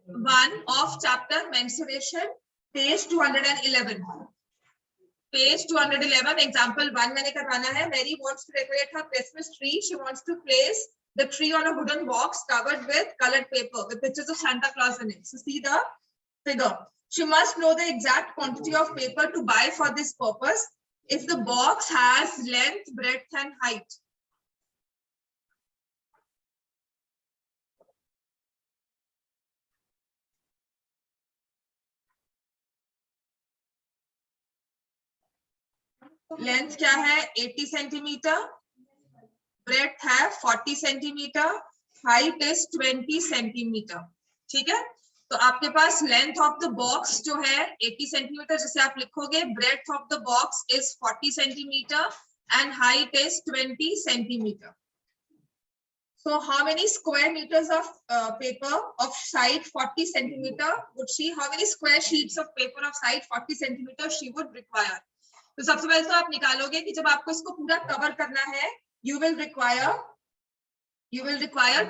1 of chapter mensuration, page 211. Page 211, example 1 मैंने करवाना है. Mary wants to decorate her Christmas tree. She wants to place the tree on a wooden box covered with colored paper with pictures of Santa Claus in it. So see the figure. She must know the exact quantity of paper to buy for this purpose. If the box has length, breadth and height. Length क्या है 80 centimetre, breath है 40 centimetre, height is 20 centimetre. ठीक है, तो आपके पास length of the box जो है 80 सेंटीमीटर जैसे आप लिखोगे, breadth of the box is 40 centimetre and height is 20 centimetre. So how many square meters of paper of side 40 centimeter would she? How many square sheets of paper of side 40 centimeter she would require? तो सबसे पहले तो आप निकालोगे कि जब आपको इसको पूरा कवर करना है, you will require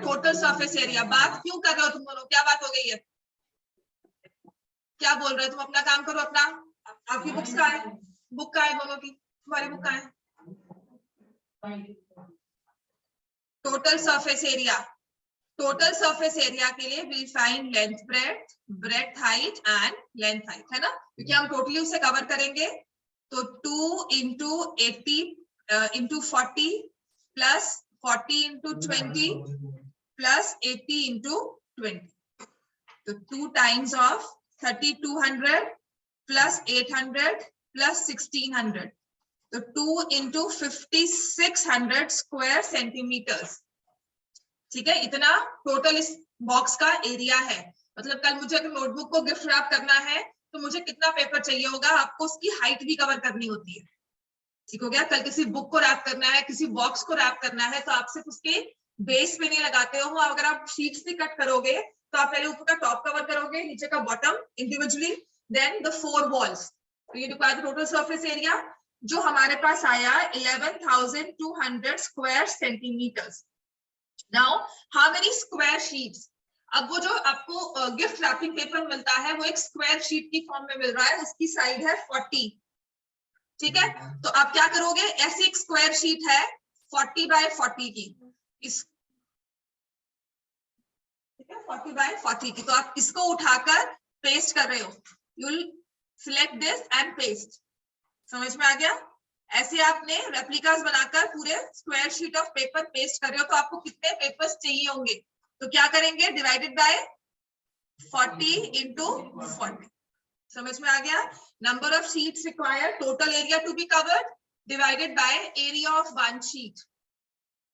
total surface area. बात क्यों कर रहे हो तुम दोनों? क्या बात हो गई है? क्या बोल रहे हो तुम? अपना काम करो. अपना आपकी बुक्स का है, बुक का है दोनों की, तुम्हारी बुक का है. Total surface area, total surface area के लिए we'll find length breadth, breadth height and length height, है ना? क्योंकि हम टोटली उसे कवर करेंगे. तो 2 into 80 into 40 plus 40 into 20 plus 80 into 20. तो 2 times of 3200 plus 800 plus 1600. तो 2 into 5600 स्क्वायर सेंटीमीटर्स. ठीक है, इतना टोटल इस बॉक्स का एरिया है. मतलब कल मुझे अगर नोटबुक को गिफ्ट रैप करना है तो मुझे कितना पेपर चाहिए होगा, आपको उसकी हाइट भी कवर करनी होती है. ठीक हो गया? कल किसी बुक को रैप करना है, किसी बॉक्स को रैप करना है, तो आप सिर्फ उसके बेस पे नहीं लगाते हो. अगर आप शीट्स भी कट करोगे तो आप पहले ऊपर का टॉप कवर करोगे, नीचे का bottom individually, then the 4 walls. तो ये रिक्वायर टोटल सरफेस एरिया जो हमारे पास आया 11,200 square centimetres. Now how many square sheets? अब वो जो आपको गिफ्ट रैपिंग पेपर मिलता है वो एक स्क्वायर शीट की फॉर्म में मिल रहा है, उसकी साइड है 40. ठीक है, तो आप क्या करोगे, ऐसी एक स्क्वायर शीट है 40 by 40 की, इस 40 by 40 की, तो आप इसको उठाकर पेस्ट कर रहे हो. You will select this and paste. समझ में आ गया? ऐसे आपने रेप्लिकास बनाकर पूरे square sheet of paper paste कर रहे हो. तो आपको कितने पेपर्स चाहिए होंगे? तो क्या करेंगे, डिवाइडेड बाय 40 into 40. समझ में आ गया? Number of sheets required, total area to be covered divided by area of one sheet.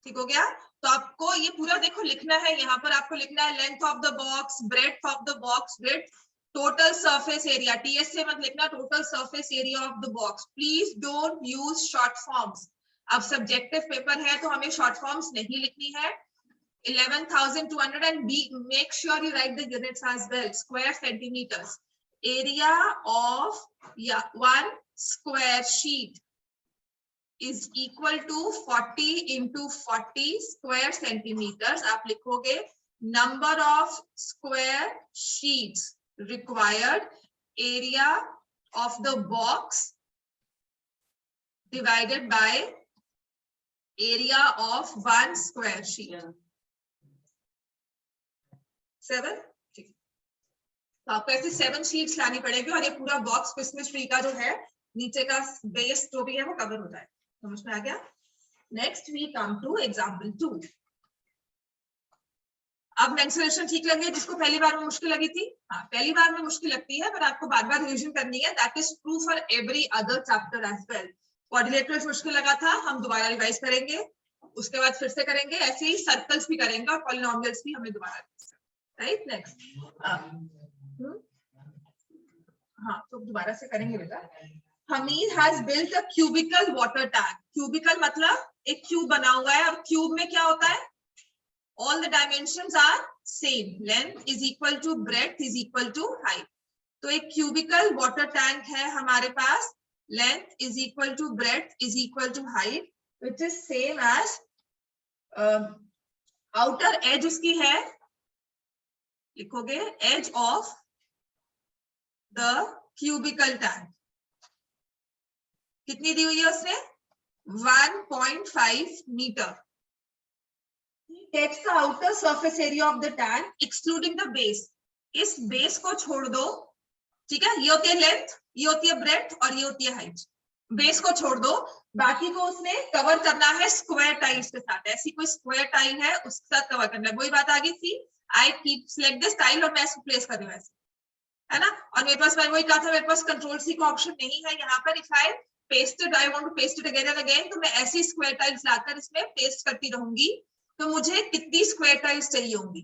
ठीक हो गया? तो आपको ये पूरा देखो लिखना है. यहाँ पर आपको लिखना है length of the box, breadth of the box, breadth, total surface area. TS से मत लिखना, total surface area of the box. Please don't use short forms. अब सब्जेक्टिव पेपर है तो हमें शॉर्ट फॉर्म्स नहीं लिखनी है. 11,200 and make sure you write the units as well. Square centimeters. Area of one square sheet is equal to 40 into 40 square centimeters. आप लिखोगे number of square sheets required, area of the box divided by area of one square sheet. 7. तो आपको ऐसे 7 sheets लानी पड़ेगी और ये पूरा बॉक्स क्रिसमस ट्री का जो है नीचे का बेस जो भी है वो कवर हो जाए. समझ में आ गया? Next we come to example 2. अब मेंसुरेशन ठीक लगे जिसको पहली बार में मुश्किल लगी थी? हाँ, पहली बार में मुश्किल लगती है पर आपको बार-बार रिवीजन करनी है. That is true for every other chapter as well. Quadrilateral मुश्किल लगा था, हम दोबारा रिवाइज करेंगे, उसके बाद फिर से करेंगे. ऐसे ही सर्कल्स भी करेंगे और पॉलिनोमियल्स भी हमें दोबारा. Right, next. हाँ, तो दोबारा से करेंगे बेटा. Hamid has built a cubical water tank. Cubical मतलब एक क्यूब बना हुआ है. अब क्यूब में क्या होता है? All the dimensions are same. Length is equal to breadth is equal to height. तो एक cubical water tank है हमारे पास. Length is equal to breadth is equal to height, which is same as outer edge उसकी है लिखोगे edge of the cubical tank. कितनी दी हुई है उसने? 1.5 metre. Gets the outer surface area of the tank excluding the base। इस base को छोड़ दो, ठीक है? ये होती है लेंथ, ये होती है ब्रेड्थ और ये होती है हाइट। बेस को छोड़ दो, बाकी को उसने कवर करना है स्क्वायर टाइल्स के साथ। ऐसी कोई स्क्वायर टाइल है उसके साथ कवर करना है। वही बात आ गई थी, I keep select this tile और मैं इसको प्लेस कर रही हूँ ऐसे, है ना? और मेरे पास, मैं वही कहा था, मेरे पास कंट्रोल सी का ऑप्शन नहीं है यहाँ पर। If I pasted, I want to paste it again and again, तो मैं ऐसी स्क्वायर टाइल्स लाकर इसमें पेस्ट करती रहूंगी। तो मुझे कितनी स्क्वायर टाइल्स चाहिए होंगी?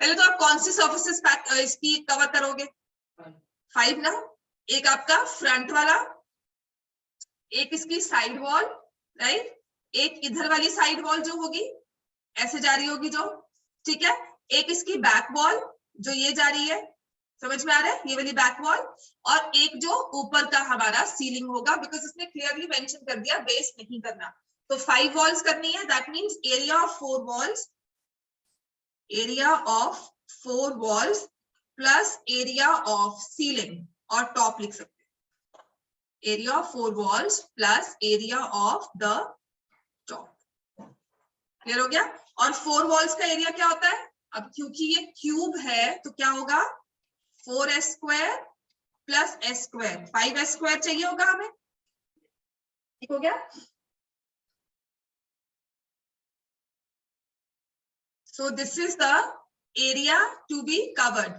पहले तो आप कौन सी सर्फेसेस इसकी कवर करोगे? 5 ना। एक आपका फ्रंट वाला, एक इसकी साइड वॉल, राइट, एक इधर वाली साइड वॉल जो होगी ऐसे जा रही होगी जो, ठीक है, एक इसकी बैक वॉल जो ये जा रही है, समझ में आ रहा है, ये वाली बैक वॉल, और एक जो ऊपर का हमारा सीलिंग होगा, बिकॉज इसने क्लियरली मेंशन कर दिया बेस नहीं करना। तो 5 वॉल्स करनी है, that means area of 4 walls, area of 4 walls plus area of ceiling, और टॉप लिख सकते हैं, area of 4 walls plus area of the top. Clear हो गया? और 4 वॉल्स का एरिया क्या होता है? अब क्योंकि ये क्यूब है तो क्या होगा? 4s square plus s square, 5s square चाहिए होगा हमें, ठीक हो गया? So this is the area to be covered.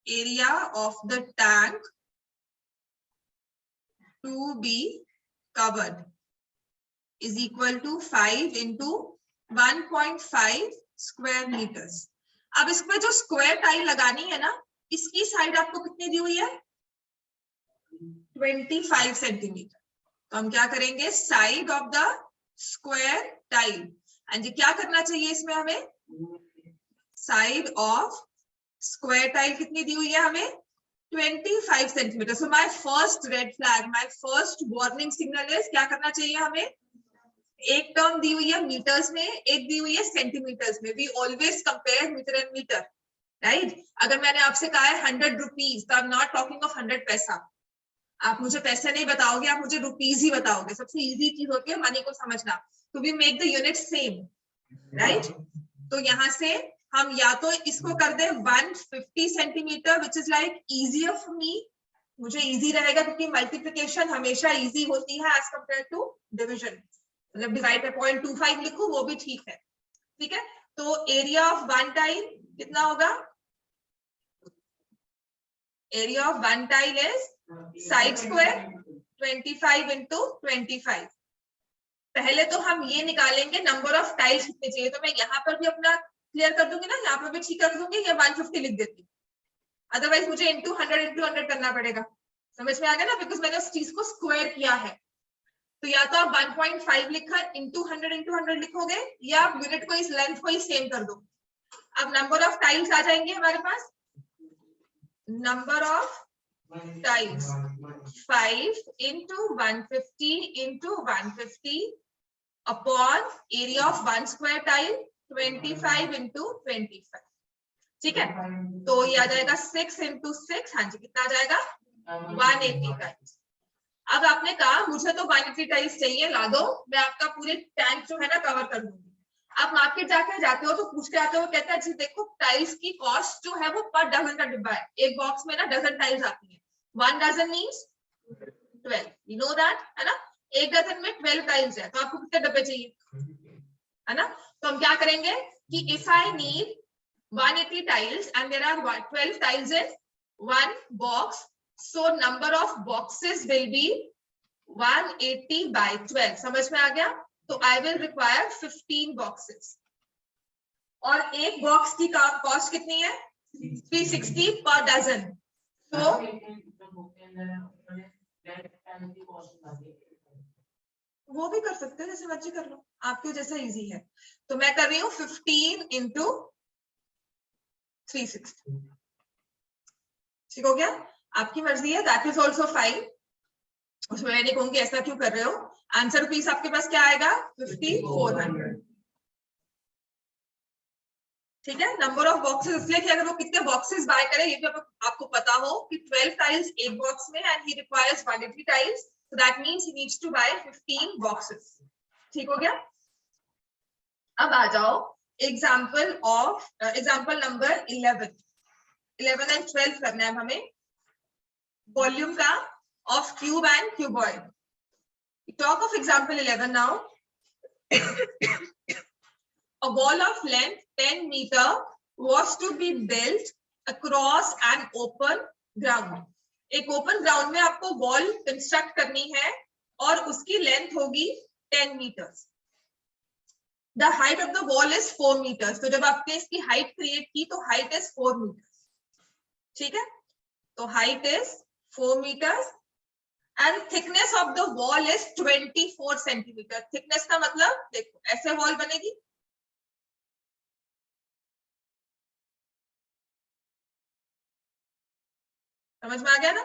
Area of the tank to be covered is equal to 5 into 1.5 square meters. अब इसमें जो स्क्वायर टाइल लगानी है ना, इसकी साइड आपको कितनी दी हुई है? 25 सेंटीमीटर। तो हम क्या करेंगे? Side of the square tile, and क्या करना चाहिए इसमें हमें? साइड ऑफ स्क्वायर टाइल कितनी दी हुई है हमें? 25 centimetre. So my first red flag, my first warning signal is, क्या करना चाहिए हमें? एक टर्म दी हुई है मीटर्स में, एक दी हुई है सेंटीमीटर्स में। We always compare metre and metre, right? अगर मैंने आपसे कहा है 100 रुपीज, तो I am not talking of 100 paisa. आप मुझे पैसे नहीं बताओगे, आप मुझे रुपीज ही बताओगे। सबसे इजी चीज होती है मनी को समझना। तो we make the unit same, right? तो यहाँ से हम या तो इसको कर दे 150 centimetre, which is like easier for me, मुझे इजी रहेगा, क्योंकि मल्टीप्लिकेशन हमेशा इजी होती है एज कंपेयर टू डिविजन। मतलब डिवाइड बाय 0.25 लिखूं वो भी ठीक है, ठीक है? तो एरिया ऑफ वन टाइल कितना होगा? Area of one tile is side square 25 into 25। पहले तो हम ये निकालेंगे नंबर ऑफ टाइल्स कितने चाहिए। तो मैं यहाँ पर भी अपना क्लियर कर दूंगी ना, यहाँ पर भी ठीक कर दूंगी, या 150 लिख देती हूँ, अदरवाइज मुझे into 100 करना पड़ेगा। समझ में आ गया ना? बिकॉज मैंने उस चीज को स्क्वायर किया है। तो या तो आप 1.5 लिखकर into 100 लिखोगे, या आप यूनिट को, इस लेंथ को ही सेम कर दो। अब नंबर ऑफ टाइल्स आ जाएंगे हमारे पास, number of tiles 5 into 150 into 150 upon area of one square tile 25 into 25, ठीक है? तो ये आ जाएगा 6 into 6, हाँ जी, कितना आ जाएगा? 180 टाइल्स। अब आपने कहा मुझे तो 180 टाइल्स चाहिए, ला दो, मैं आपका पूरे टैंक जो है ना कवर कर दूंगी। आप मार्केट जाते हो तो पूछते आते हो, कहते हैं जी देखो टाइल्स की कॉस्ट जो है वो पर डजन का डिब्बा है, एक बॉक्स में ना डजन टाइल्स आती है। 1 dozen means 12, you know that, है ना? एक डजन में 12 टाइल्स है, तो आपको कितने डब्बे चाहिए, है ना? तो हम क्या करेंगे कि if I need 180 tiles and there are 12 tiles in one box, so number of boxes will be 180 by 12। समझ में आ गया? तो I will require 15 boxes, और एक बॉक्स की कॉस्ट कितनी है? 360 पर डजन। तो वो भी कर सकते हैं, जैसे मर्जी कर लो, आपके जैसा इजी है। तो मैं कर रही हूँ 15 into 360, ठीक हो गया? आपकी मर्जी है, दैट इज ऑल्सो फाइन। उसमें मैं नहीं कहूंगी ऐसा क्यों कर रहे हो। आंसर रुपीस आपके पास क्या आएगा? 5400। ठीक है, नंबर ऑफ बॉक्सेस इसलिए कि अगर वो कितने बॉक्सेस बाय करे ये भी आपको पता हो कि 12 टाइल्स एक बॉक्स में and he requires 180 tiles, so that means he needs to buy 15 boxes. ठीक हो गया। अब आ जाओ एग्जांपल नंबर 11 एंड 12 करना है हमें, वॉल्यूम का of cube and cuboid. Talk of example 11 now. A wall of length 10 meter was to be built across an open ground. एक ओपन ग्राउंड में आपको वॉल कंस्ट्रक्ट करनी है और उसकी लेंथ होगी 10 metres. The height of the wall is 4 meters. तो जब आपने इसकी हाइट क्रिएट की तो हाइट इज 4 meters. ठीक है, तो height is 4 meters and thickness of the wall is 24 centimeter. Thickness का मतलब देखो ऐसे वॉल बनेगी, समझ में आ गया ना।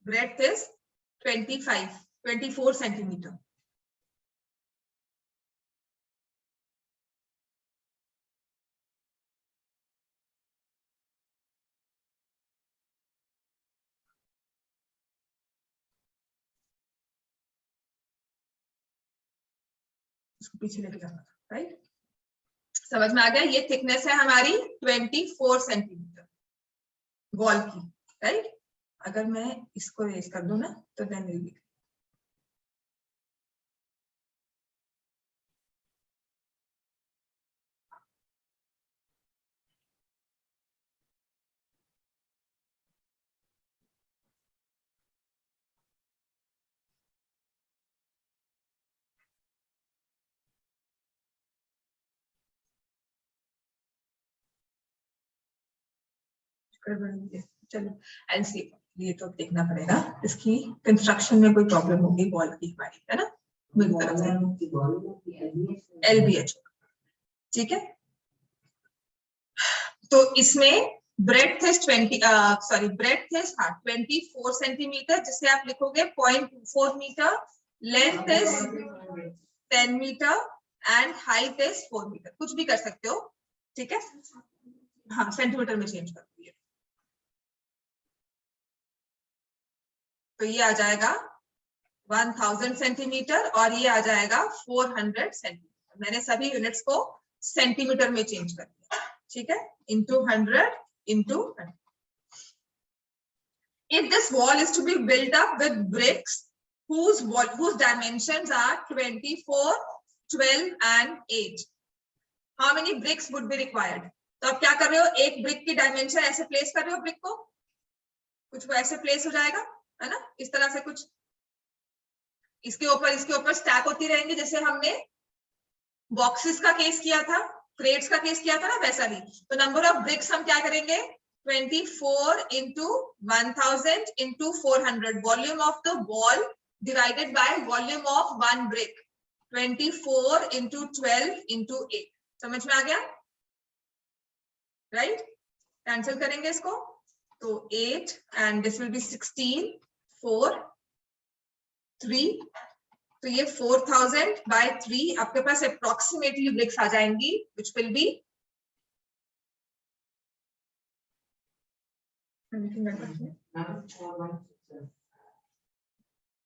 Breadth is 24 centimetre. इसको पीछे लेके जाना, राइट। समझ में आ गया, ये थिकनेस है हमारी 24 सेंटीमीटर वॉल की, राइट। अगर मैं इसको रेज कर दूं ना तो देन विल बी चलो एंड सी। ये तो देखना पड़ेगा इसकी कंस्ट्रक्शन में कोई प्रॉब्लम होगी वॉल की हमारी, है ना, मेरी तरफ से LBH। ठीक है, तो इसमें ब्रेड्थ इज 24 सेंटीमीटर, जिसे आप लिखोगे 0.24 metre, length is 10 metre and height is 4 metre. कुछ भी कर सकते हो, ठीक है। हाँ, सेंटीमीटर में चेंज कर दिए तो ये आ जाएगा 1000 सेंटीमीटर और ये आ जाएगा 400 सेंटीमीटर। मैंने सभी यूनिट्स को सेंटीमीटर में चेंज कर दिया, ठीक है, into 100 into 100. If this wall is to be built up with bricks whose dimensions are 24, 12 and 8, how many bricks would be required? तो आप क्या कर रहे हो, एक ब्रिक की डायमेंशन ऐसे प्लेस कर रहे हो, ब्रिक को कुछ ऐसे प्लेस हो जाएगा, है ना, इस तरह से कुछ इसके ऊपर स्टैक होती रहेंगी, जैसे हमने बॉक्सेस का केस किया था, क्रेट्स का केस किया था ना, वैसा ही। तो नंबर ऑफ ब्रिक्स हम क्या करेंगे, 24 into 1000 into 400, volume of the wall divided by volume of one brick, 24 into 12 into 8। समझ में आ गया, राइट। कैंसिल करेंगे इसको तो 8 एंड दिस विल बी 16, 4, 3, तो ये 4000 by 3 आपके पास अप्रोक्सीमेटली ब्रिक्स आ जाएंगी, which will be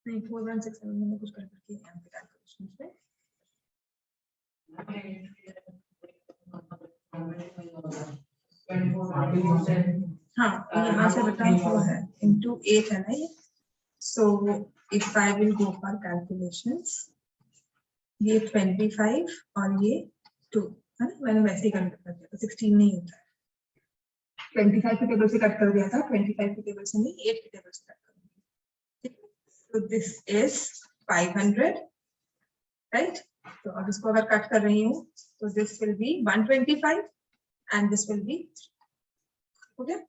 नहीं 4167 मैंने कुछ गड़बड़ की है यहाँ पे कैलकुलेशंस में। हाँ, यहाँ से बताओ वो है into 8 है ना ये। So if I will go for calculations, ये 25 और ये 2 है ना, मैंने वैसे ही कट कर दिया था, 16 नहीं होता है, 25 के टेबल से कट कर दिया था, 25 के टेबल से नहीं, 8 के टेबल से कट कर दिया, ठीक है। So this is 500, right? तो अब इसको अगर कट कर रही हूँ तो this will be 125 and this will be 3, okay?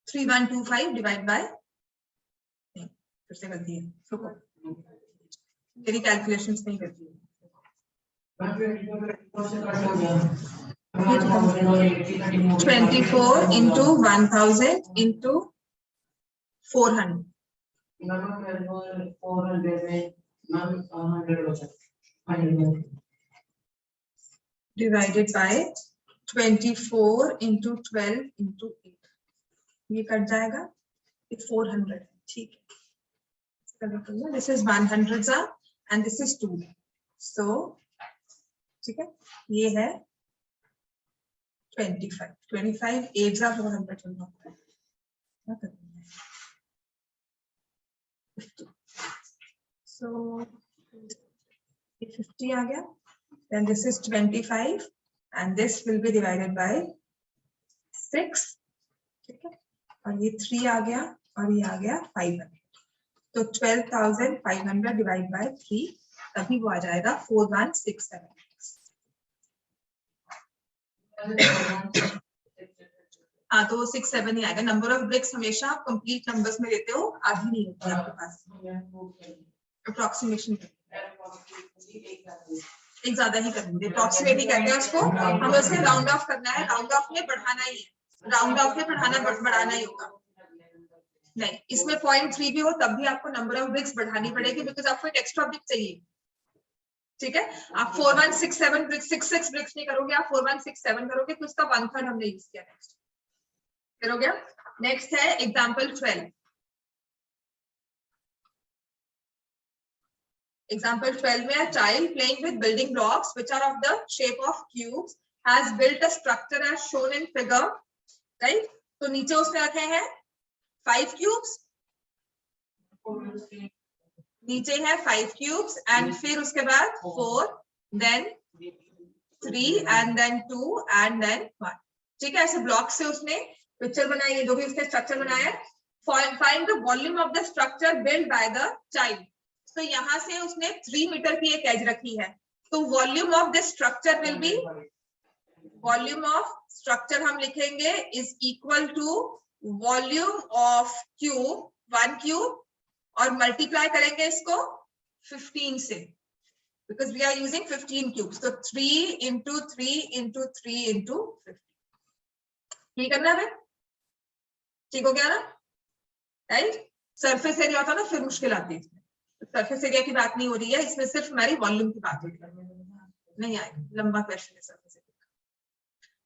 Three 125 divide by, फिर से गलती है, रुको, मेरी कैलकुलेशंस नहीं करती है। 24 into 1000 into 400 divided by 24 into 12 into 8, ये कट जाएगा, 400, ठीक है। This is 100 and this is 2, so ठीक है, ये है 25, 25 8 जा 400 चल रहा है, so 50 आ गया, then this is 25 and this will be divided by 6, ठीक है, और ये 3 आ गया और ये आ गया 500, तो 12,500 डिवाइड बाय 3, तभी वो आ जाएगा 4167। हाँ, तो 67 ही आएगा। नंबर ऑफ ब्रिक्स हमेशा आप कंप्लीट नंबर्स में लेते हो, आधी नहीं होती आपके पास, अप्रोक्सीमेशन एक ज्यादा ही करेंगे, अप्रोक्सीमेट ही कहते हैं उसको, हमें उसे राउंड ऑफ करना है, राउंड ऑफ में बढ़ाना ही है, राउंड ऑफ में बढ़ाना ही होगा। नहीं, इसमें 0.3 भी हो तब भी आपको नंबर ऑफ ब्रिक्स बढ़ानी पड़ेगी, बिकॉज आपको एक एक्स्ट्रा ब्रिक चाहिए, ठीक है। आप 4167 ब्रिक्स 66 ब्रिक्स नहीं करोगे, आप 4167 करोगे, तो उसका 1/3 हमने यूज किया। नेक्स्ट फिर हो गया, नेक्स्ट है एग्जाम्पल 12। Example 12 में a child playing with building blocks which are of the shape of cubes has built a structure as shown in figure, right? तो नीचे उसने रखे हैं 5 cubes, नीचे है 5 cubes and फिर उसके बाद 4, then 3 and then 2 and then 1, ठीक है। ऐसे ब्लॉक से उसने पिक्चर बनाई है, जो भी उसने स्ट्रक्चर बनाया है। Find the volume of the structure built by the child। तो यहाँ से उसने 3 मीटर की एक एज रखी है, तो volume of this structure will be, volume of structure हम लिखेंगे is equal to volume of cube, 1 cube, और मल्टीप्लाई करेंगे इसको 15 से, because we are using 15 cubes, तो 3 into 3 into 3 into 15, ठीक करना है, ठीक हो गया ना, राइट। सरफेस एरिया होता ना फिर मुश्किल आती है, सरफेस एरिया की बात नहीं हो रही है इसमें, सिर्फ हमारी वॉल्यूम की बात हो रही है, नहीं आएगा, लंबा क्वेश्चन है surface area.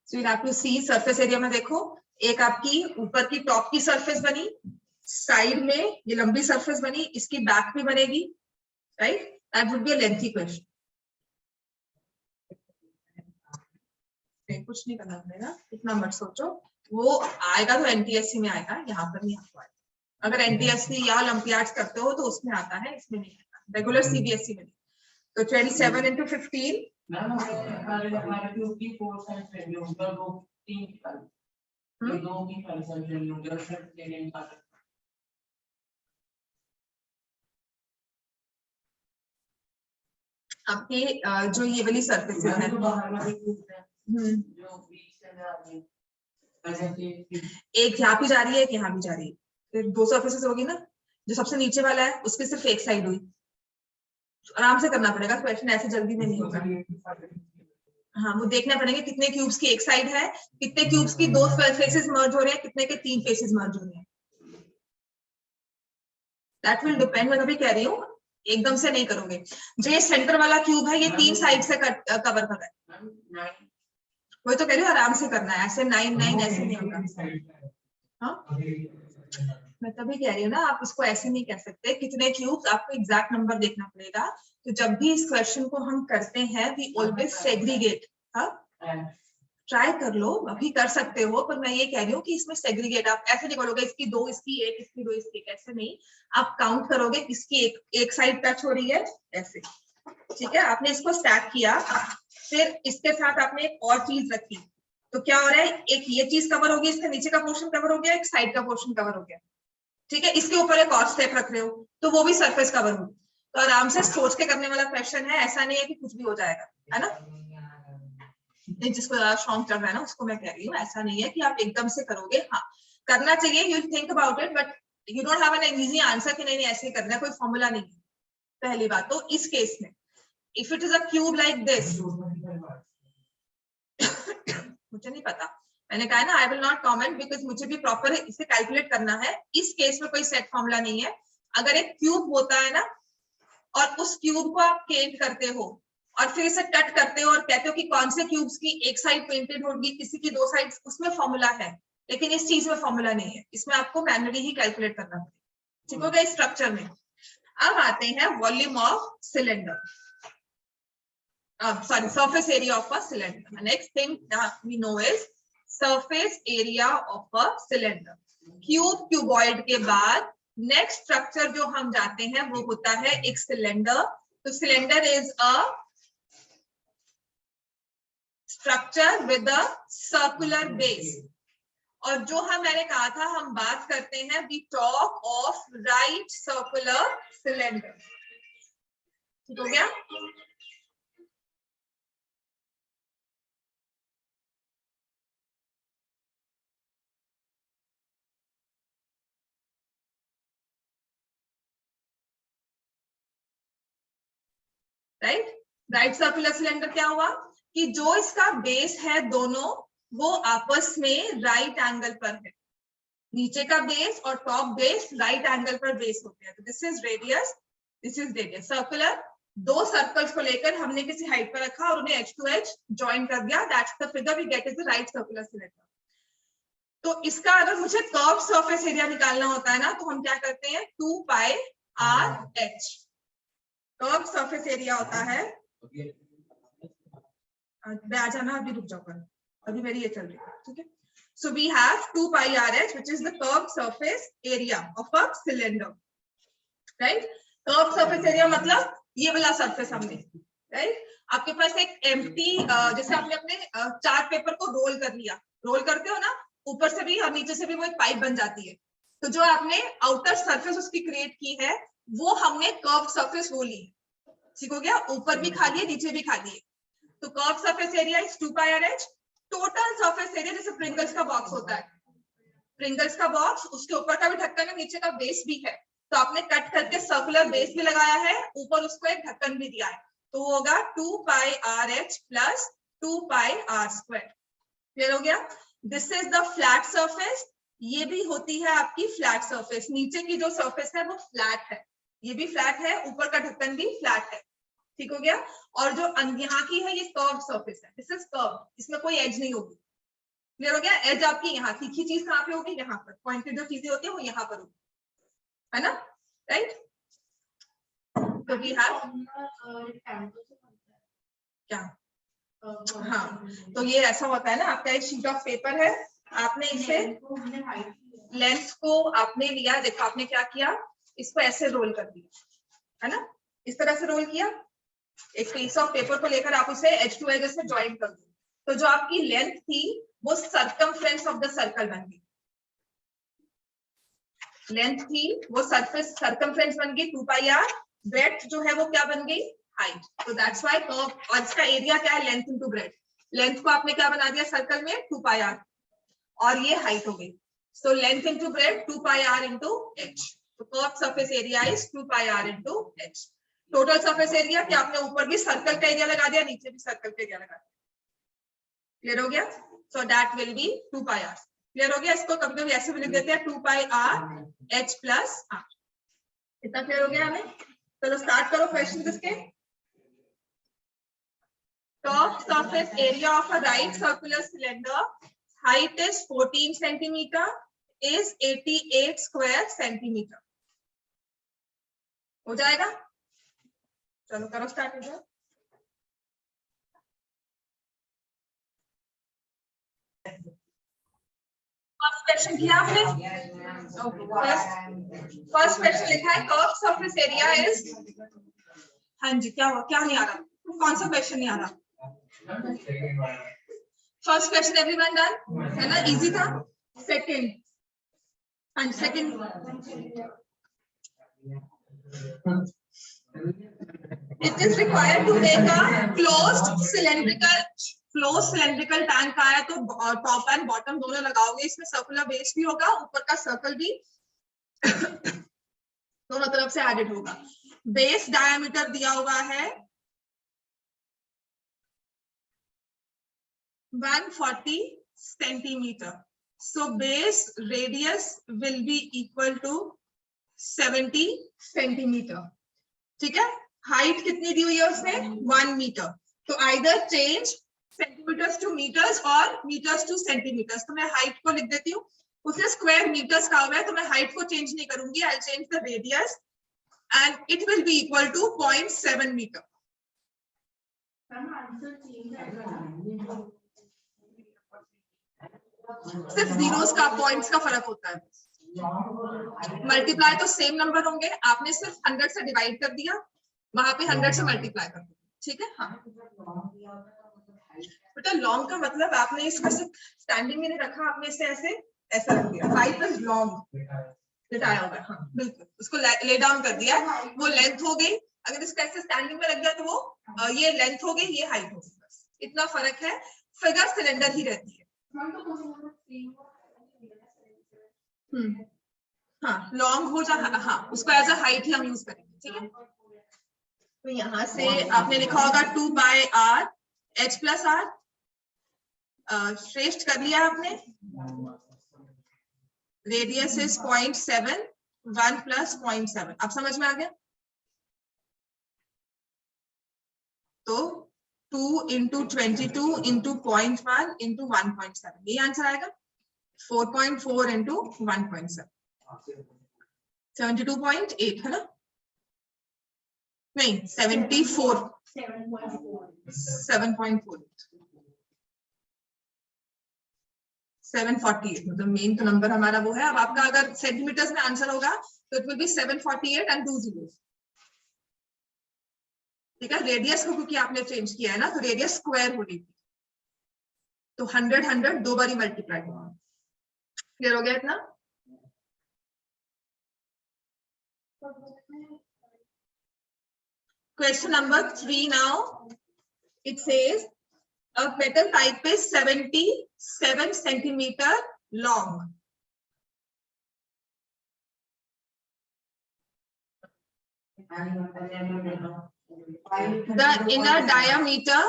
So you have to see surface area में देखो, एक आपकी ऊपर की टॉप की सरफेस बनी, साइड में ये लंबी सरफेस बनी, इसकी बैक भी बनेगी, right, that would be a lengthy question. कुछ नहीं करना पड़ेगा, इतना मत सोचो, वो आएगा तो एनटीएससी में आएगा, यहाँ पर नहीं आपको आएगा। अगर एनटीएससी या ओलंपियाड्स करते हो तो उसमें आता है, इसमें नहीं आता, रेगुलर सीबीएसई में। तो 27 into 15, आपकी जो ये वाली सरफेस है, एक यहाँ भी जा रही है, एक यहाँ भी जा रही है, फिर 2 सरफेसेस होगी ना, जो सबसे नीचे वाला है उसकी सिर्फ एक साइड हुई, आराम से करना पड़ेगा क्वेश्चन, ऐसे जल्दी में नहीं होगा। हाँ, वो देखना पड़ेगा कितने क्यूब्स की एक साइड है, कितने क्यूब्स की 2 फेसेस मर्ज हो रहे हैं, कितने के 3 फेसेस मर्ज हो रहे हैं, दैट विल डिपेंड। मैं कभी कह रही हूँ एकदम से नहीं करोगे। जो ये सेंटर वाला क्यूब है ये 3 साइड से कवर कर रहा है, वही तो कह रही हूँ, आराम से करना है, ऐसे 9 9 ऐसे नहीं होगा। हाँ, मैं तभी कह रही हूँ ना, आप इसको ऐसे नहीं कह सकते कितने क्यूब्स, आपको एग्जैक्ट नंबर देखना पड़ेगा। तो जब भी इस क्वेश्चन को हम करते हैं वी ऑलवेज सेग्रीगेट। हाँ, ट्राई कर लो, अभी कर सकते हो, पर मैं ये कह रही हूँ कि इसमें सेग्रीगेट, आप ऐसे नहीं बोलोगे इसकी 2 इसकी 1 इसकी 2 इसकी 1, ऐसे नहीं, आप काउंट करोगे किसकी एक साइड टच हो रही है, ऐसे, ठीक है। आपने इसको स्टैक किया, फिर इसके साथ आपने एक और चीज रखी, तो क्या हो रहा है, एक ये चीज कवर होगी, इसका नीचे का पोर्शन कवर हो गया, एक साइड का पोर्शन कवर हो गया, ठीक है। इसके ऊपर एक और स्टेप रख रहे हो तो वो भी सरफेस कवर होगी। तो आराम से सोच के करने वाला क्वेश्चन है, ऐसा नहीं है कि कुछ भी हो जाएगा, है ना। जिसको ज्यादा शौक चढ़ रहा है ना, उसको मैं कह रही हूँ, ऐसा नहीं है कि आप एकदम से करोगे। हाँ, करना चाहिए, you think about it, but you don't have an easy answer कि नहीं ऐसे ही करना है, कोई फॉर्मूला नहीं है। पहली बात तो इस केस में if it is a cube like this, मुझे नहीं पता, मैंने कहा ना I will not comment because मुझे भी प्रॉपर इसे कैलकुलेट करना है। इस केस में कोई सेट फॉर्मूला नहीं है। अगर एक क्यूब होता है ना और उस क्यूब को आप पेंट करते हो और फिर इसे कट करते हो और कहते हो कि कौन से क्यूब्स की एक साइड पेंटेड होगी, किसी की दो साइड, उसमें फॉर्मूला है। लेकिन इस चीज में फॉर्मूला नहीं है, इसमें आपको मैन्युअली ही कैलकुलेट करना है। ठीक हो गया स्ट्रक्चर में। अब आते हैं volume of cylinder, sorry, surface area of a cylinder. The next thing that we know is surface area of a cylinder. Cube cuboid के बाद नेक्स्ट स्ट्रक्चर जो हम जाते हैं वो होता है एक सिलेंडर। तो cylinder is a structure with a circular base. और जो मैंने कहा था हम बात करते हैं we talk of right circular cylinder. ठीक हो गया। राइट, राइट सर्कुलर सिलेंडर क्या हुआ कि जो इसका बेस है दोनों वो आपस में राइट एंगल पर है। नीचे का बेस और टॉप बेस राइट एंगल पर बेस होते हैं। तो this is radius, this is radius. Circular दो सर्कल्स को लेकर हमने किसी हाइट पर रखा और उन्हें एज टू एज ज्वाइन कर दिया। That's the figure we get is the right circular cylinder. तो इसका अगर मुझे कर्व सरफेस एरिया निकालना होता है ना तो हम क्या करते हैं 2 pi are H. Curve surface area होता है, आ जाना अभी रुक जाओ, अभी मेरी ये चल रही है। ठीक है, so we have 2 pi are h which is the curve surface area of a cylinder. Right, curve surface area मतलब ये वाला सरफेस हमने, राइट। आपके पास एक एम्प्टी, जैसे आपने अपने चार्ट पेपर को रोल कर लिया, रोल करते हो ना, ऊपर से भी और नीचे से भी वो एक पाइप बन जाती है। तो जो आपने आउटर सरफेस उसकी क्रिएट की है वो हमने कर्व सरफेस वो ली। ठीक हो गया, ऊपर भी खा लिए नीचे भी खा लिए। तो curve surface area is 2 pi R H. Total surface area जैसे प्रिंगल्स का बॉक्स होता है, प्रिंगल्स का बॉक्स, उसके ऊपर का भी ढक्कन है, नीचे का बेस भी है। तो आपने कट करके सर्कुलर बेस भी लगाया है, ऊपर उसको एक ढक्कन भी दिया है। तो वो होगा 2 pi R H plus 2 pi R square. Clear हो गया। This is the flat surface. ये भी होती है आपकी फ्लैट सरफेस। नीचे की जो सरफेस है वो फ्लैट है, ये भी फ्लैट है, ऊपर का ढक्कन भी फ्लैट है। ठीक हो गया। और जो यहाँ की है ये कर्व सरफेस है, दिस इज कर्व, इसमें कोई एज नहीं होगी। क्लियर हो गया। एज आपकी यहाँ, तीखी चीज कहाँ पे होगी, यहाँ पर। पॉइंटेड जो चीजें होती है वो यहाँ पर होगी, है ना, राइट। तो वी हैव क्या, हाँ, तो ये ऐसा होता है ना, आपका एक शीट ऑफ पेपर है, आपने इसे लेंथ को आपने लिया, देखो आपने क्या किया, इसको ऐसे रोल कर दिया, है ना, इस तरह से रोल किया। एक पीस ऑफ पेपर को लेकर आप उसे एज टू एज से ज्वाइन कर दो। तो जो आपकी लेंथ थी वो सरकमफ्रेंस ऑफ द सर्कल बन गई। लेंथ थी वो सरफेस सरकमफ्रेंस बन गई 2 पाई आर। ब्रेड्थ जो है वो क्या बन गई, हाइट। तो दैट्स व्हाई कर्व, और इसका एरिया क्या है, लेंथ इनटू ब्रेड्थ। लेंथ को आपने क्या बना दिया सर्कल में 2 पाई आर, और ये हाइट हो गई। So length into breadth 2 pi R into H. तो curve surface area is 2 pi R into H. Total surface area कि आपने ऊपर भी सर्कल का एरिया लगा दिया, नीचे भी सर्कल का एरिया लगा दिया। क्लियर हो गया। So that will be 2 pi r. Clear हो गया। इसको कभी कभी ऐसे भी लिख देते हैं 2 pi R H plus are. इतना क्लियर हो गया हमें। चलो स्टार्ट करो क्वेश्चन इसके। Top surface area of a right circular cylinder, height is 14 centimetre, is 88 square centimetre. हो जाएगा। चलो करो स्टार्ट। हो जाए। फर्स्ट क्वेश्चन किया आपने। फर्स्ट क्वेश्चन लिखा है कर्व सरफेस एरिया इज, हाँ जी क्या हुआ, क्या नहीं आ रहा, कौन सा क्वेश्चन नहीं आ रहा। फर्स्ट क्वेश्चन एवरीवन डन, है ना, इजी था। सेकंड, हाँ जी second, it is required to make a closed cylindrical tank का है। तो टॉप एंड बॉटम दोनों लगाओगे, इसमें सर्कुलर बेस भी होगा, ऊपर का सर्कल भी दोनों तरफ से एडेड होगा। बेस डायमीटर दिया हुआ है 140 centimeter. So base radius will be equal to 70 centimeter. ठीक है, हाइट कितनी दी हुई है उसमें 1 मीटर. तो either change centimetres to metres और मीटर्स टू सेंटीमीटर्स. तो मैं हाइट को लिख देती हूँ, उसने स्क्वायर मीटर्स कहा हुआ है, तो मैं हाइट को चेंज नहीं करूंगी. I change the radius and it will be equal to 0.7 metre. सिर्फ जीरोस का पॉइंट्स का फर्क होता है. मल्टीप्लाई तो सेम नंबर होंगे, आपने सिर्फ 100 से डिवाइड कर दिया, वहां पे 100 से मल्टीप्लाई कर दिया. ठीक है. हाँ बेटा, लॉन्ग का मतलब आपने इसको स्टैंडिंग में नहीं रखा, आपने इसे ऐसे ऐसा रख दिया. 5 इज लॉन्ग, लिटाया होगा. हाँ बिल्कुल, उसको ले डाउन कर दिया, वो लेंथ हो गई. अगर इसको ऐसे स्टैंडिंग में रख दिया तो वो ये लेंथ हो गई, ये हाइट हो गई. बस इतना फर्क है. फिगर सिलेंडर ही रहती है. हाँ लॉन्ग हो जा, हाँ उसको एज अ हाइट ही हम यूज करेंगे. ठीक है. तो यहाँ से आपने लिखा होगा 2 by r H plus r. श्रेष्ठ कर लिया आपने. Radius is 0.7, 1 plus 0.7. अब समझ में आ गया. तो 2 इंटू 22 इंटू 0.1 इंटू 1.7, ये आंसर आएगा. 4.4 इंटू 1.7, 72.8 है ना. नहीं 74, 7.4, 748. मतलब मेन तो नंबर हमारा वो है. अब आपका अगर सेंटीमीटर्स में आंसर होगा तो it will B 748 and 2 zeros. ठीक है. रेडियस को क्योंकि आपने चेंज किया है ना, तो रेडियस स्क्वायर हो गई. तो 100 दो बारी मल्टीप्लाई होगा. क्लियर हो गया इतना. Question number 3 now. It says a metal pipe is 77 centimeter long. The inner diameter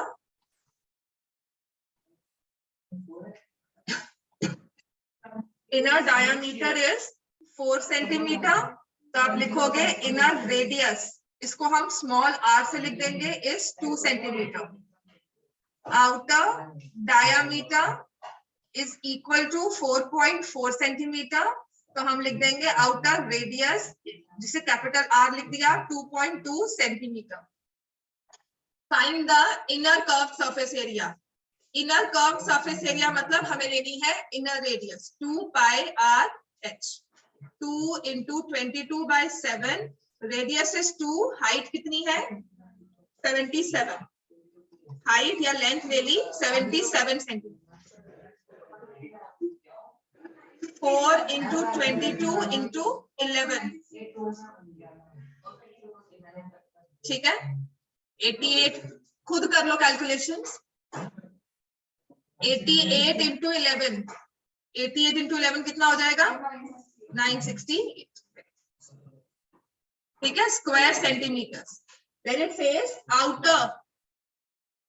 is 4 centimeter. तो आप लिखोगे इनर रेडियस, इसको हम स्मॉल r से लिख देंगे, is 2 centimetre. Outer diameter is equal to 4.4 centimetre. तो हम लिख देंगे आउटर रेडियस, जिसे कैपिटल R लिख दिया, 2.2 centimetre. Find the inner curve surface area. Inner curve surface area मतलब हमें लेनी है inner radius 2 pi r h. 2 into 22/7. Radius is 2, height कितनी है 77. हाइट या लेंथ ले ली 77 सेंटीमीटर. 4 into 22 into 11. ठीक है. 88, खुद कर लो कैलकुलेशंस. 88 इंटू 11, 88 इंटू 11 कितना हो जाएगा 968. ठीक है. Square centimetre. Then it says outer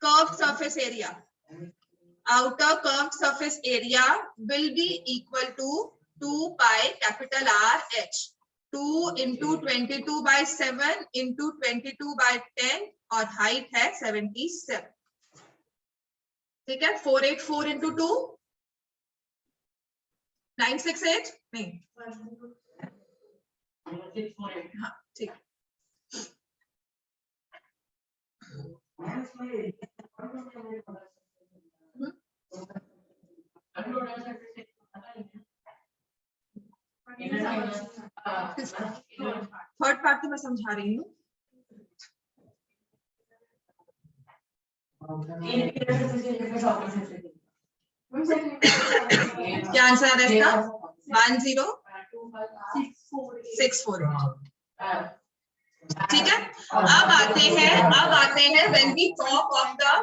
curved surface area. Outer curved surface area will be equal to 2 pi capital R H. 2 into 22/7 into 22/10 और हाइट है 77. ठीक है. 484 into 2 968 नहीं. हाँ ठीक. थर्ड पार्ट मैं समझा रही हूँ. क्या आंसर है इसका 10648. ठीक है. अब आते हैं when we talk of the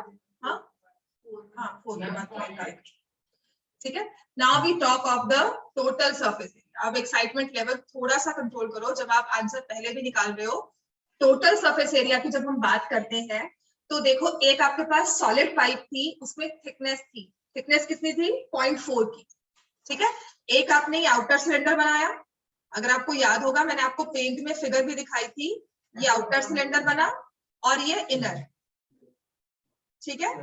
ठीक है. Now we talk of the total surface area. अब एक्साइटमेंट लेवल थोड़ा सा कंट्रोल करो. जब आप आंसर पहले भी निकाल रहे हो, टोटल सरफेस एरिया की जब हम बात करते हैं तो देखो, एक आपके पास सॉलिड पाइप थी, उसमें थिकनेस थी. थिकनेस कितनी थी 0.4 की, ठीक है। एक आपने ये आउटर सिलेंडर बनाया, अगर आपको याद होगा मैंने आपको पेंट में फिगर भी दिखाई थी, ये आउटर सिलेंडर बना और ये इनर, ठीक है,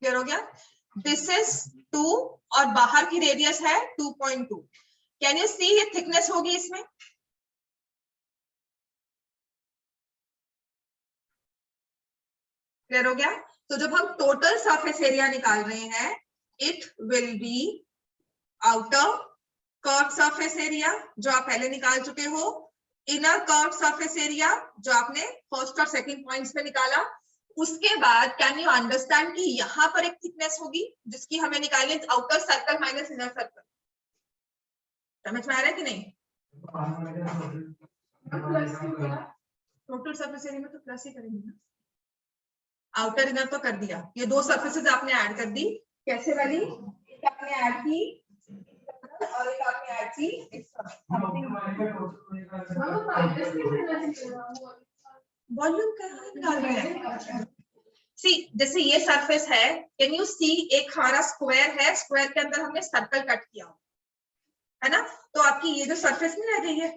क्लियर हो गया। दिस इज 2 और बाहर की रेडियस है 2.2। कैन यू सी ये थिकनेस होगी इसमें, क्लियर हो गया। तो जब हम टोटल सरफेस एरिया निकाल रहे हैं, it will B outer curve surface area जो आप पहले निकाल चुके हो, इनर कर्व सरफेस एरिया जो आपने फर्स्ट और सेकंड पॉइंट्स पे निकाला। उसके बाद कैन यू अंडरस्टैंड कि यहां पर एक थिकनेस होगी जिसकी हमें निकालनी, outer circle minus inner circle. समझ में आ रहा है कि नहीं? टोटल सरफेस एरिया में तो प्लस ही करेंगे ना, आउटर इनर तो कर दिया, ये दो सरफेसेस आपने ऐड कर दी। कैसे वाली? एक आपने ऐड की और एक आपने ऐड की वॉल्यूम कहाँ निकाल रहे हैं? सी जैसे ये सरफेस है, कैन यू सी एक हमारा स्क्वायर है, स्क्वायर के अंदर हमने सर्कल कट किया है ना, तो आपकी ये जो सरफेस नहीं रह गई है,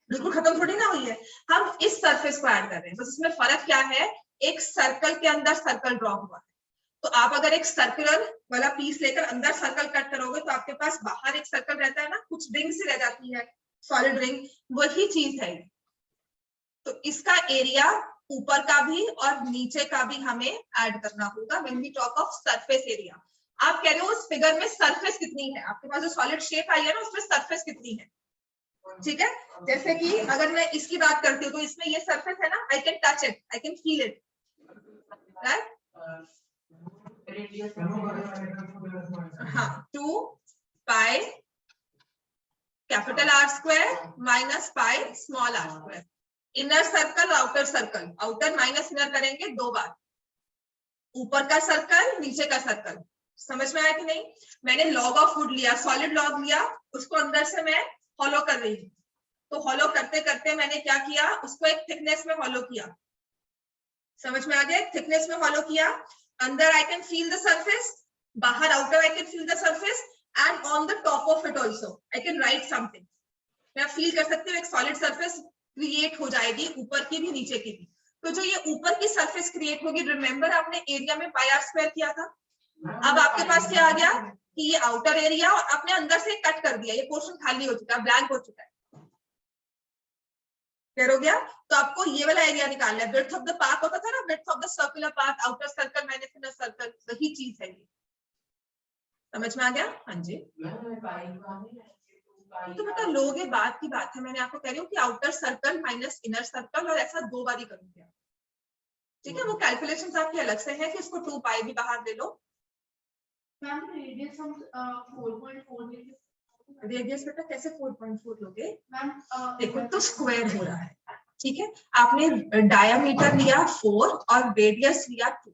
बिल्कुल खत्म थोड़ी ना हुई है, हम इस सरफेस को ऐड कर रहे हैं। बस इसमें फर्क क्या है, एक सर्कल के अंदर सर्कल ड्रॉ हुआ है। तो आप अगर एक सर्कुलर वाला पीस लेकर अंदर सर्कल कट करोगे तो आपके पास बाहर एक सर्कल रहता है ना, कुछ रिंग सी रह जाती है, सॉलिड रिंग, वही चीज है। तो इसका एरिया ऊपर का भी और नीचे का भी हमें ऐड करना होगा when we talk of surface area. आप कह रहे हो उस फिगर में सरफेस कितनी है, आपके पास जो सॉलिड शेप आई है ना उसमें सरफेस कितनी है, ठीक है। जैसे कि अगर मैं इसकी बात करती हूँ तो इसमें ये सरफेस है ना, I can touch it, I can feel it, right. हाँ, 2 pi capital R square minus pi small r square. Inner circle outer circle, outer minus inner करेंगे 2 बार, ऊपर का सर्कल नीचे का सर्कल। समझ में आया कि नहीं? मैंने लॉग ऑफ वुड लिया, सॉलिड लॉग लिया, उसको अंदर से मैं हॉलो कर रही हूँ। तो हॉलो करते करते मैंने क्या किया, उसको एक थिकनेस में हॉलो किया। समझ में आ गया? थिकनेस में हॉलो किया, अंदर I can feel the surface, बाहर outer I can feel the surface, and on the top of it also I can write something. मैं फील कर सकती हूँ एक सॉलिड सरफेस क्रिएट हो जाएगी, ऊपर की भी नीचे की भी। तो जो ये ऊपर की सरफेस क्रिएट होगी, रिमेंबर आपने एरिया में पाई आर स्क्वायर किया था, अब आपके पास क्या आ गया कि ये आउटर एरिया, और आपने अंदर से कट कर दिया, ये पोर्शन खाली हो चुका है, ब्लैंक हो चुका है, क्लियर हो गया। तो आपको ये वाला एरिया निकालना है, ब्रेड्थ ऑफ द पाथ होता था ना, breadth of the circular path, outer circle minus inner circle, वही चीज है ये। समझ में आ गया? हाँ जी। तो बेटा लोग, ये बात की बात है, मैंने आपको कह रही हूँ कि outer circle minus inner circle, और ऐसा 2 बार ही करूंगी, ठीक है। वो कैलकुलेशंस आपकी अलग से है कि इसको 2 पाई भी बाहर ले लो। रेडियस हम 4.4 लेंगे, रेडियस बेटा कैसे 4.4 लोगे? देखो तो स्क्वायर हो रहा है, ठीक है। आपने डायामीटर लिया 4 और रेडियस लिया 2,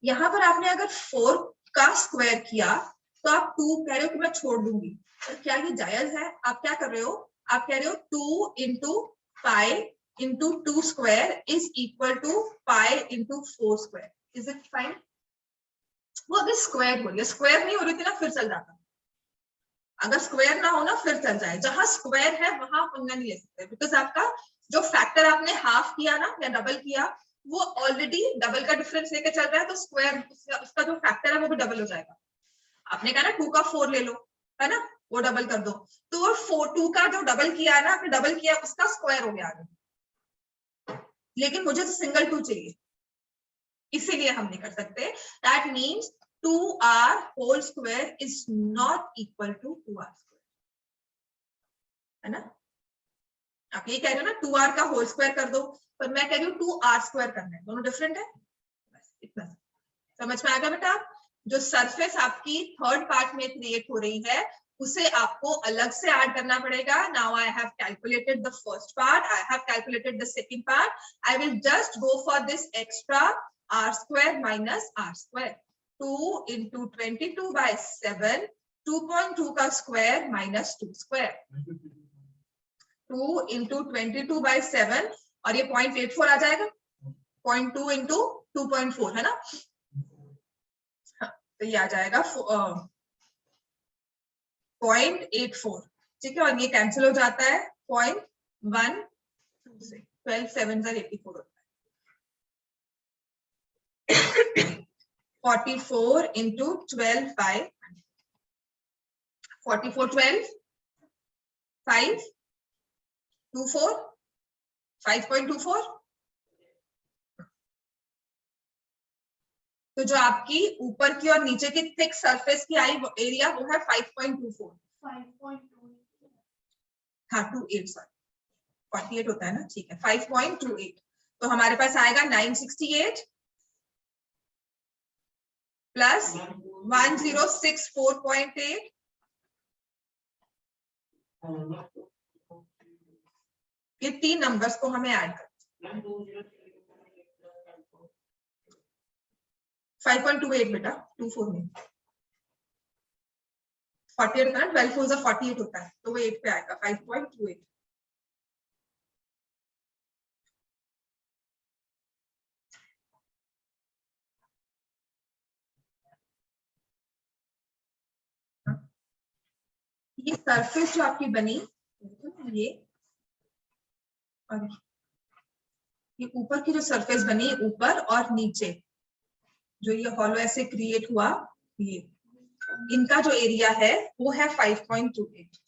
यहाँ पर आपने अगर 4 का स्क्वायर किया तो आप 2 कह रहे हो कि मैं छोड़ दूंगी, तो क्या ये जायज है? आप क्या कर रहे हो, आप कह रहे हो 2 into pi into 2 square is equal to pi into 4 square, is it fine? वो अगर स्क्वायर हो रही है, स्क्वायर नहीं हो रही थी ना फिर चल जाता, अगर स्क्वायर ना हो ना फिर चल जाए, जहां स्क्वायर है वहां पंगा नहीं ले सकते, बिकॉज आपका जो फैक्टर आपने हाफ किया ना या डबल किया, वो ऑलरेडी डबल का डिफरेंस लेके चल रहा है, तो स्क्वायर उसका जो फैक्टर है वो भी डबल हो जाएगा। आपने कहा ना 2 का 4 ले लो, है ना, वो डबल कर दो, तो 2 का जो डबल किया है ना, आपने डबल किया उसका स्क्वायर हो गया आगे, लेकिन मुझे तो सिंगल 2 चाहिए, इसीलिए हम नहीं कर सकते। That means 2r whole square is not equal to 2r square, है ना। आप ये कह रहे हो ना 2r का होल स्क्वायर कर दो, पर मैं कह रही हूँ 2r स्क्वायर करना है, दोनों डिफरेंट है, बस इतना समझ में आ गया बेटा। जो सरफेस आपकी थर्ड पार्ट में क्रिएट हो रही है उसे आपको अलग से ऐड करना पड़ेगा। Now I have calculated the first part, I have calculated the second part, I will just go for this extra r square minus r square, 2 into 22 by 7, 2.2 का square minus 2 square, 2 into 22 by 7 और ये 0.84 आ जाएगा, 0.2 into 2.4 है ना, तो ये आ जाएगा 0.84, ठीक है, और ये कैंसिल हो जाता है 0.1 से 12 7 84 होता है 44 इंटू 12 5 44 12 5 24 5.24, तो जो आपकी ऊपर की और नीचे की थिक सरफेस की आई एरिया वो है 5.24 हाँ 28 सॉरी 48 होता है ना, ठीक है 5.28, तो हमारे पास आएगा 968 प्लस 1064.8 ये तीन नंबर्स को हमें ऐड कर 5.28 बेटा 24 में 48 होता है ना, 12 4 48 होता है, तो वो 8 पे आएगा 5.28। ये सरफेस जो आपकी बनी ये और ये ऊपर की जो सरफेस बनी ऊपर और नीचे जो ये हॉलो ऐसे क्रिएट हुआ, ये इनका जो एरिया है वो है 5.28।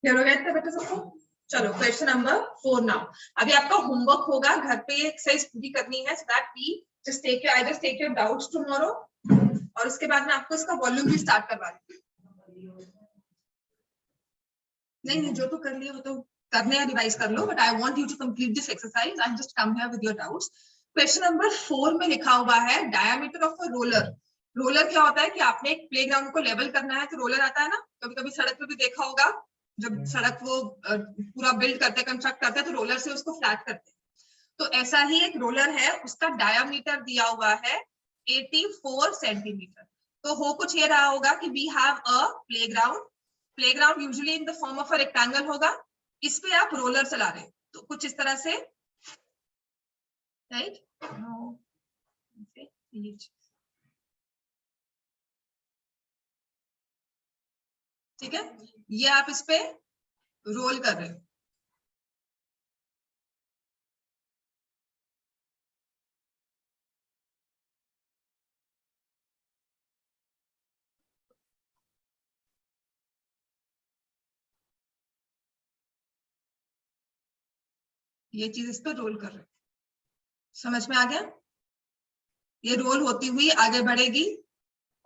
क्लियर हो गया था बेटा सबको? चलो क्वेश्चन नंबर 4 नाउ। अभी आपका होमवर्क होगा, घर पे ये एक्सरसाइज पूरी करनी है, so that we just take your I just take your doubts tomorrow, और उसके बाद मैं आपको इसका वॉल्यूम भी स्टार्ट करवा दूंगी। नहीं जो तो कर लिया वो तो करने या रिवाइज कर लो, but I want you to complete this exercise and just come here with your doubts. Question number 4 में लिखा हुआ है diameter of a roller. Roller क्या होता है कि आपने एक प्लेग्राउंड को लेवल करना है तो रोलर आता है ना, कभी कभी सड़क पे भी देखा होगा, जब सड़क वो पूरा बिल्ड करते कंस्ट्रक्ट करते हैं तो रोलर से उसको फ्लैट करते हैं, तो ऐसा ही एक रोलर है, उसका डायमीटर दिया हुआ है 84 सेंटीमीटर। तो हो कुछ ये रहा होगा कि we have a playground, playground usually in the form of a rectangle होगा, इस पे आप रोलर चला रहे हैं, तो कुछ इस तरह से, राइट, ठीक है, ये आप इस पे रोल कर रहे हो, ये चीज इस पे रोल कर रहे हो, समझ में आ गया? ये रोल होती हुई आगे बढ़ेगी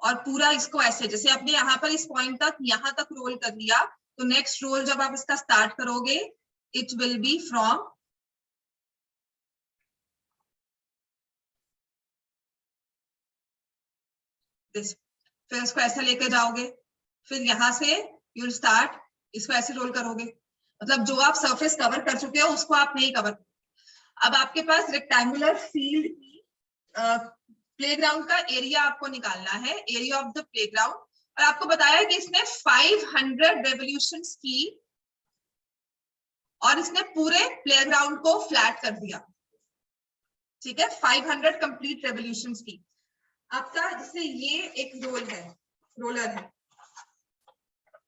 और पूरा इसको ऐसे, जैसे आपने यहाँ पर इस पॉइंट तक यहाँ तक रोल कर लिया, तो नेक्स्ट रोल जब आप इसका स्टार्ट करोगे it will B from this, फिर इसको ऐसे लेके जाओगे, फिर यहाँ से यू स्टार्ट इसको ऐसे रोल करोगे, मतलब जो आप सरफेस कवर कर चुके हो उसको आप नहीं कवर। अब आपके पास रेक्टेंगुलर फील्ड की प्लेग्राउंड का एरिया आपको निकालना है, एरिया ऑफ द प्लेग्राउंड, और आपको बताया कि इसने 500 रेवोल्यूशंस की और इसने पूरे प्लेग्राउंड को फ्लैट कर दिया, ठीक है, 500 कंप्लीट रेवोल्यूशंस की। आपका जैसे ये एक रोल है, रोलर है,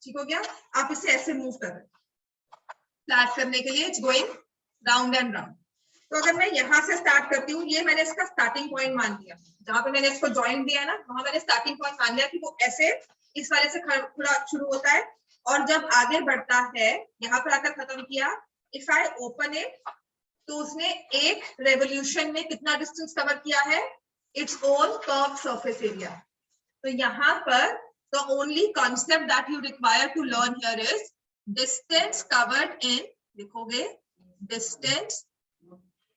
ठीक हो गया, आप इसे ऐसे मूव कर रहे हैं फ्लैट करने के लिए, it's going round and round. तो अगर मैं यहाँ से स्टार्ट करती हूँ, ये मैंने इसका स्टार्टिंग पॉइंट मान लिया, जहां पे मैंने इसको जॉइंट दिया है ना, वहां मैंने स्टार्टिंग पॉइंट मान लिया कि वो ऐसे इस वाले से खुला शुरू होता है और जब आगे बढ़ता है यहाँ पर आकर खत्म किया। इफ आई ओपन इट, तो उसने एक रेवोल्यूशन में कितना डिस्टेंस कवर किया है, its own curve surface area. तो यहाँ पर the only concept that you require to learn here is distance covered in, लिखोगे distance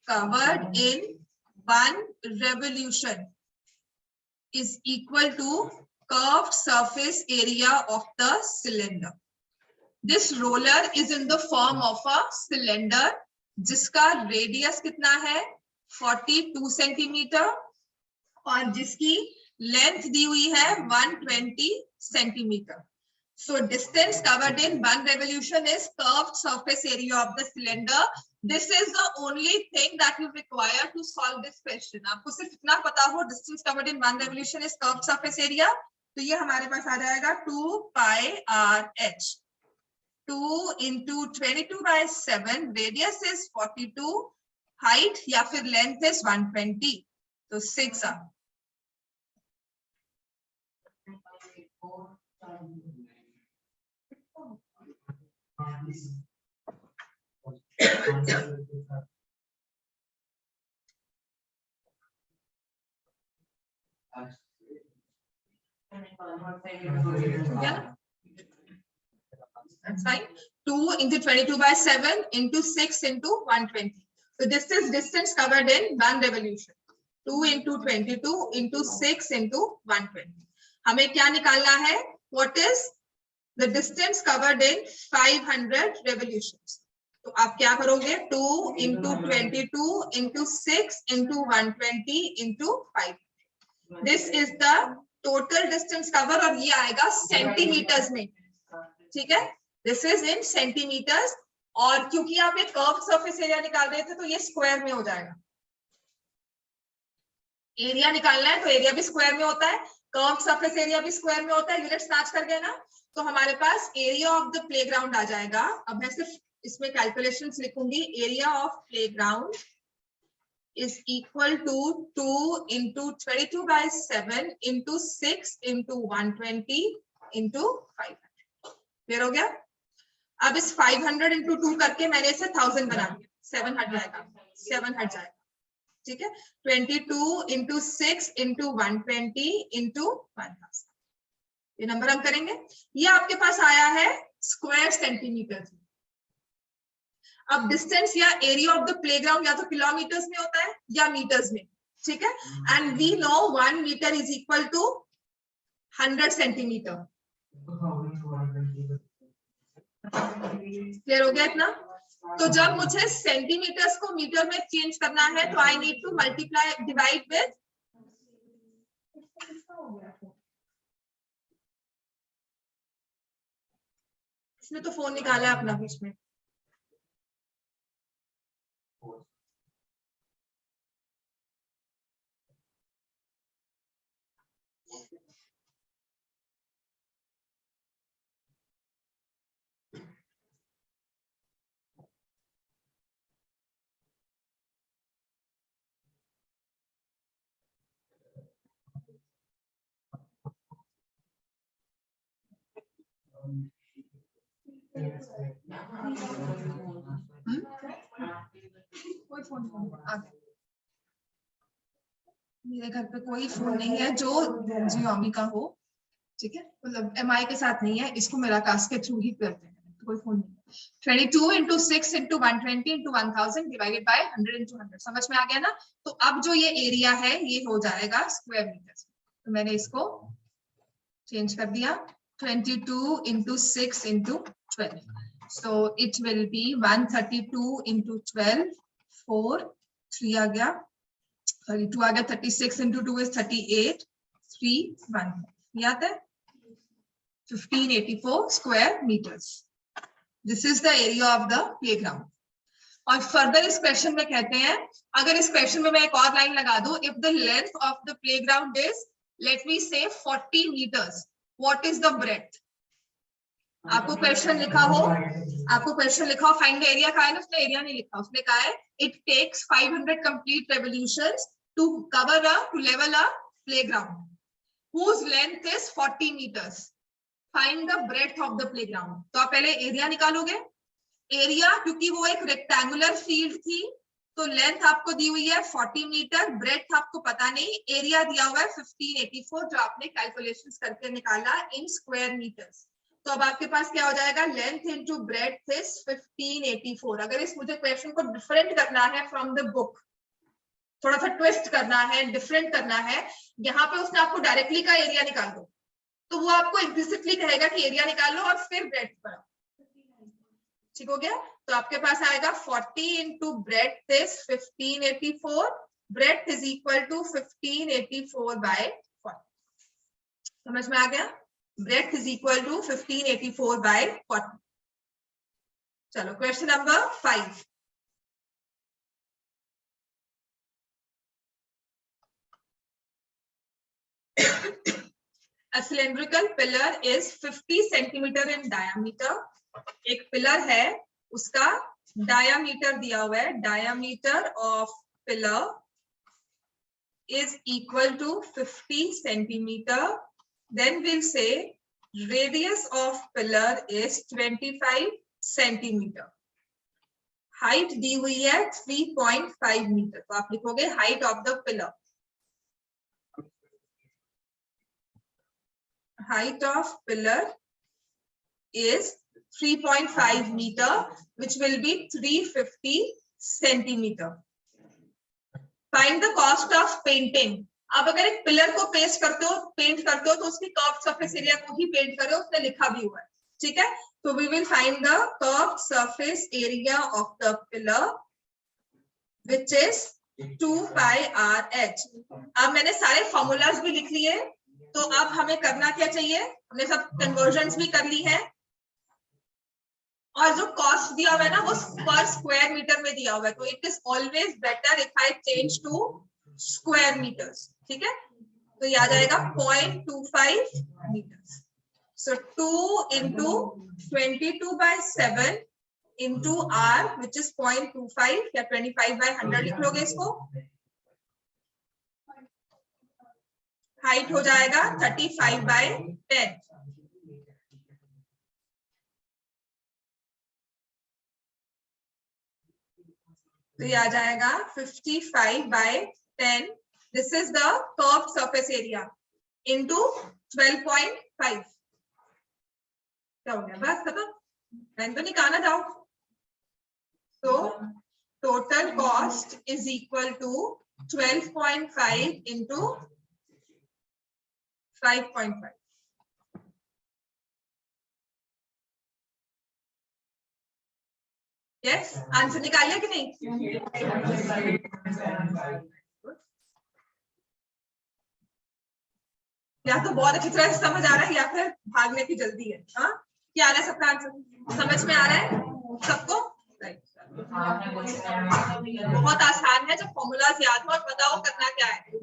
covered in one revolution is equal to curved surface area of the cylinder. This roller is in the form of a cylinder जिसका radius कितना है 42 centimetre और जिसकी length दी हुई है 120 centimetre. So distance covered in one revolution is curved surface area of the cylinder. This is the only thing that you require to solve this question. आपको सिर्फ इतना पता हो distance covered in one revolution is curved surface area. तो ये हमारे पास आ जाएगा 2 pi r h. 2 into 22 by 7. Radius is 42. Height या फिर length is 120. तो 6 r. That's fine. 2 into 22 by 7 into 6 into 120. So this is distance covered in one revolution. 2 into 22 into 6 into 120. हमें क्या निकालना है? What is the distance covered in 500 revolutions? तो आप क्या करोगे? 2 into 22 into 6 into 120 into 5. This is the total distance cover और ये आएगा सेंटीमीटर्स में. ठीक है? This is in centimeters. और क्योंकि आप ये कर्व सरफेस एरिया निकाल रहे थे तो ये स्क्वायर में हो जाएगा. एरिया निकालना है तो एरिया भी स्क्वायर में होता है, कर्व सरफेस एरिया भी स्क्वायर में होता है. यूनिट्स मैच कर गए ना. तो हमारे पास एरिया ऑफ द प्लेग्राउंड आ जाएगा. अब मैं सिर्फ इसमें कैलकुलेशंस लिखूंगी. Area of playground is equal to 2 into 22 by 7 into 6 into 120 into 500. Clear हो गया? अब इस 500 into 2 करके मैंने इसे 1000 बना दिया. 7 हट जाएगा. 7 हट जाएगा. ठीक है? 22 into 6 into 120 into 1000. ये नंबर हम करेंगे. ये आपके पास आया है स्क्वायर सेंटीमीटर. अब डिस्टेंस या एरिया ऑफ द प्लेग्राउंड या तो किलोमीटर्स में होता है या मीटर्स में. ठीक है? And we know 1 metre is equal to 100 centimetre. Clear हो गया इतना? तो जब मुझे सेंटीमीटर्स को मीटर में चेंज करना है तो I need to multiply divide with. इसने तो फोन निकाला है अपना बीच में. कोई फोन मेरे घर पे कोई फोन नहीं है जो जियोमी का हो. ठीक है? मतलब एमआई के साथ नहीं है. इसको मेरा कास्ट के थ्रू ही करते हैं. तो कोई फोन नहीं. 22 into 6 into 120 into 1000 divided by 100 into 100. समझ में आ गया ना? तो अब जो ये एरिया है ये हो जाएगा स्क्वायर मीटर. तो मैंने इसको चेंज कर दिया. 22 into 6 into 12. So it will be 132 into 12. 4 3 आ गया. 32 आ गया. 36 into 2 is 38. 3 1. याद है? 1584 square meters. This is the area of the playground. और फर्दर इस क्वेश्चन में कहते हैं, अगर इस क्वेश्चन में मैं एक और लाइन लगा दूं, if the length of the playground is, let me say 40 meters, what is the breadth? आपको क्वेश्चन लिखा हो, फाइंड द एरिया का है ना. उसने एरिया नहीं लिखा. उसने कहा है it takes 500 complete revolutions to level a playground whose length is 40 meters. Find the breadth of the playground. तो आप पहले एरिया निकालोगे. एरिया क्योंकि वो एक रेक्टेंगुलर फील्ड थी तो लेंथ आपको दी हुई है 40 मीटर. ब्रेड्थ आपको पता नहीं. एरिया दिया हुआ है 1584 जो आपने कैलकुलेशंस करके निकाला इन स्क्वायर मीटर्स. तो अब आपके पास क्या हो जाएगा, लेंथ इंटू ब्रेड्थ इज 1584। अगर इस मुझे क्वेश्चन को डिफरेंट करना है फ्रॉम द बुक, थोड़ा सा ट्विस्ट करना है, डिफरेंट करना है, यहाँ पे उसने आपको डायरेक्टली का एरिया निकाल दो, तो वो आपको इम्प्लिसिटली कहेगा कि एरिया निकाल लो और फिर ब्रेड्थ पर आओ। ठीक हो गया? तो आपके पास आएगा 40 into breadth is 1584, breadth is equal to 1584 by 40। समझ में आ गया? Breadth is equal to 1584 by 40। चलो question number 5। A cylindrical pillar is 50 centimeter in diameter. एक पिलर है, उसका डायामीटर दिया हुआ है, diameter of pillar is equal to 50 centimeter. Then we'll say radius of pillar is 25 centimeter. Height दी हुई है 3.5 metre, तो आप लिखोगे height of the pillar, height of pillar is 3.5 meter, which will be 350 centimeter. Find the cost of painting. अब अगर एक pillar को paste करते हो, पेंट करते हो, तो उसकी कर्व्ड सरफेस एरिया को ही पेंट करो, उसने लिखा भी हुआ है। ठीक है, तो we will find the curved surface area of the pillar, which is 2 pi r h. अब मैंने सारे फॉर्मूलाज भी लिख लिए, तो अब हमें करना क्या चाहिए, हमने सब कन्वर्जन्स भी कर ली है, और जो कॉस्ट दिया हुआ है ना वो पर स्क्वायर मीटर में दिया हुआ है, तो it is always better if I change to square metres. ठीक है, तो ये आ जाएगा 0.25 metres. So 2 into 22/7 into R which is 0.25 या 25/100 लिख लोगे इसको। हाइट हो जाएगा 35/10। तो ये आ जाएगा 55/10। This is the curved surface area into 12.5। क्या हो गया, बस खत्म, मैंने तो निकालना जाओ। तो total cost is equal to 12.5 into 5.5। Yes, answer निकाल लिया कि नहीं? या तो बहुत अच्छी तरह से समझ आ रहा है या फिर भागने की जल्दी है। हाँ, क्या आ रहा है सबका आंसर? समझ में आ रहा है सबको? बहुत आसान है, जब फॉर्मूलाज याद हो और बताओ करना क्या है।